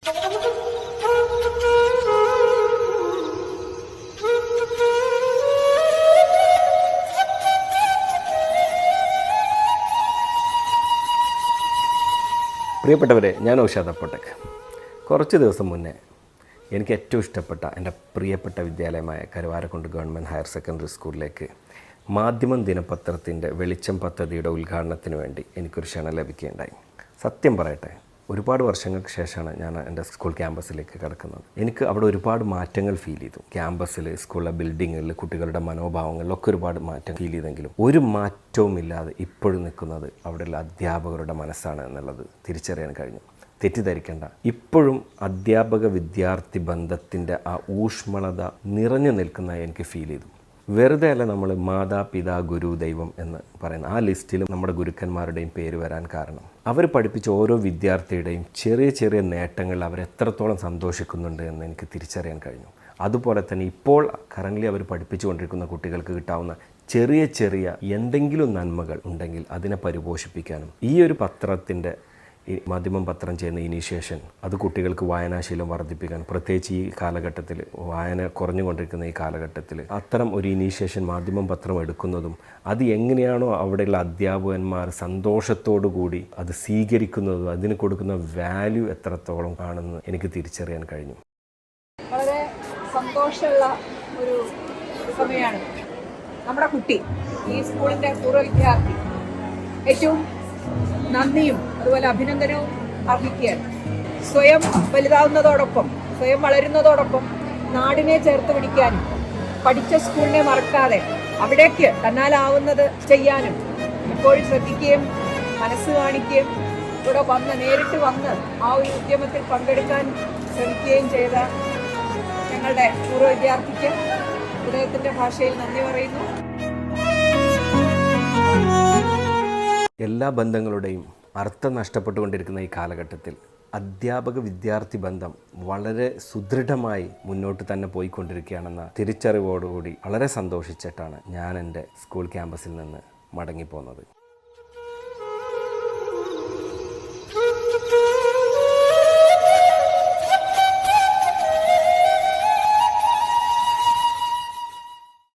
പ്രിയപ്പെട്ടവരെ, ഞാൻ ഔഷാദ് അപ്പോട്ടക്. കുറച്ച് ദിവസം മുന്നേ എനിക്ക് ഏറ്റവും ഇഷ്ടപ്പെട്ട എൻ്റെ പ്രിയപ്പെട്ട വിദ്യാലയമായ കരുവാരക്കുണ്ട് ഗവൺമെൻറ് ഹയർ സെക്കൻഡറി സ്കൂളിലേക്ക് മാധ്യമം ദിനപത്രത്തിൻ്റെ വെളിച്ചം പദ്ധതിയുടെ ഉദ്ഘാടനത്തിന് വേണ്ടി എനിക്കൊരു ക്ഷണം ലഭിക്കുകയുണ്ടായി. സത്യം പറയട്ടെ, ഒരുപാട് വർഷങ്ങൾക്ക് ശേഷമാണ് ഞാൻ എൻ്റെ സ്കൂൾ ക്യാമ്പസിലേക്ക് കിടക്കുന്നത്. എനിക്ക് അവിടെ ഒരുപാട് മാറ്റങ്ങൾ ഫീൽ ചെയ്തു. ക്യാമ്പസിൽ, സ്കൂളിലെ ബിൽഡിങ്ങുകളിൽ, കുട്ടികളുടെ മനോഭാവങ്ങളിലൊക്കെ ഒരുപാട് മാറ്റം ഫീൽ ചെയ്തെങ്കിലും ഒരു മാറ്റവും ഇല്ലാതെ ഇപ്പോഴും നിൽക്കുന്നത് അവിടെയുള്ള അധ്യാപകരുടെ മനസ്സാണ് എന്നുള്ളത് തിരിച്ചറിയാൻ കഴിഞ്ഞു. തെറ്റിദ്ധരിക്കേണ്ട, ഇപ്പോഴും അധ്യാപക വിദ്യാർത്ഥി ബന്ധത്തിൻ്റെ ആ ഊഷ്മളത നിറഞ്ഞു നിൽക്കുന്നതായി എനിക്ക് ഫീൽ ചെയ്തു. വെറുതെ അല്ല നമ്മൾ മാതാപിതാ ഗുരു ദൈവം എന്ന് പറയുന്ന ആ ലിസ്റ്റിലും നമ്മുടെ ഗുരുക്കന്മാരുടെയും പേര് വരാൻ കാരണം അവർ പഠിപ്പിച്ച ഓരോ വിദ്യാർത്ഥിയുടെയും ചെറിയ ചെറിയ നേട്ടങ്ങൾ അവരെത്രത്തോളം സന്തോഷിക്കുന്നുണ്ട് എന്ന് എനിക്ക് തിരിച്ചറിയാൻ കഴിഞ്ഞു. അതുപോലെ തന്നെ ഇപ്പോൾ കറൻ്റ്ലി അവർ പഠിപ്പിച്ചുകൊണ്ടിരിക്കുന്ന കുട്ടികൾക്ക് കിട്ടാവുന്ന ചെറിയ ചെറിയ എന്തെങ്കിലും നന്മകൾ ഉണ്ടെങ്കിൽ അതിനെ പരിപോഷിപ്പിക്കാനും ഈ ഒരു പത്രത്തിൻ്റെ ഈ മാധ്യമം പത്രം ചെയ്യുന്ന ഇനീഷ്യേഷൻ അത് കുട്ടികൾക്ക് വായനാശീലം വർദ്ധിപ്പിക്കാൻ, പ്രത്യേകിച്ച് ഈ കാലഘട്ടത്തിൽ വായന കുറഞ്ഞുകൊണ്ടിരിക്കുന്ന ഈ കാലഘട്ടത്തിൽ അത്തരം ഒരു ഇനീഷ്യേഷൻ മാധ്യമം പത്രം എടുക്കുന്നതും അത് എങ്ങനെയാണോ അവിടെയുള്ള അധ്യാപകന്മാർ സന്തോഷത്തോടു കൂടി അത് സ്വീകരിക്കുന്നതും അതിന് കൊടുക്കുന്ന വാല്യൂ എത്രത്തോളം ആണെന്ന് എനിക്ക് തിരിച്ചറിയാൻ കഴിഞ്ഞു. വളരെ സന്തോഷമുള്ള ഒരു സമയമാണ്. നമ്മുടെ കുട്ടി, ഈ സ്കൂളിൻ്റെ പൂർവ്വ വിദ്യാർത്ഥി ഏറ്റവും നന്ദിയും അതുപോലെ അഭിനന്ദനവും അർഹിക്കുകയാണ്. സ്വയം വലുതാവുന്നതോടൊപ്പം, സ്വയം വളരുന്നതോടൊപ്പം നാടിനെ ചേർത്ത് പിടിക്കാനും പഠിച്ച സ്കൂളിനെ മറക്കാതെ അവിടേക്ക് തന്നാലാവുന്നത് ചെയ്യാനും ഇപ്പോഴും ശ്രദ്ധിക്കുകയും മനസ്സ് കാണിക്കുകയും ഇവിടെ നേരിട്ട് വന്ന് ആ ഒരു ഉദ്യമത്തിൽ പങ്കെടുക്കാൻ ശ്രമിക്കുകയും ചെയ്ത ഞങ്ങളുടെ പൂർവ്വ വിദ്യാർത്ഥിക്ക് ഹൃദയത്തിൻ്റെ ഭാഷയിൽ നന്ദി പറയുന്നു. എല്ലാ ബന്ധങ്ങളുടെയും അർത്ഥം നഷ്ടപ്പെട്ടുകൊണ്ടിരിക്കുന്ന ഈ കാലഘട്ടത്തിൽ അധ്യാപക വിദ്യാർത്ഥി ബന്ധം വളരെ സുദൃഢമായി മുന്നോട്ട് തന്നെ പോയിക്കൊണ്ടിരിക്കുകയാണെന്ന തിരിച്ചറിവോടുകൂടി വളരെ സന്തോഷിച്ചിട്ടാണ് ഞാൻ എൻ്റെ സ്കൂൾ ക്യാമ്പസിൽ നിന്ന് മടങ്ങിപ്പോകുന്നത്.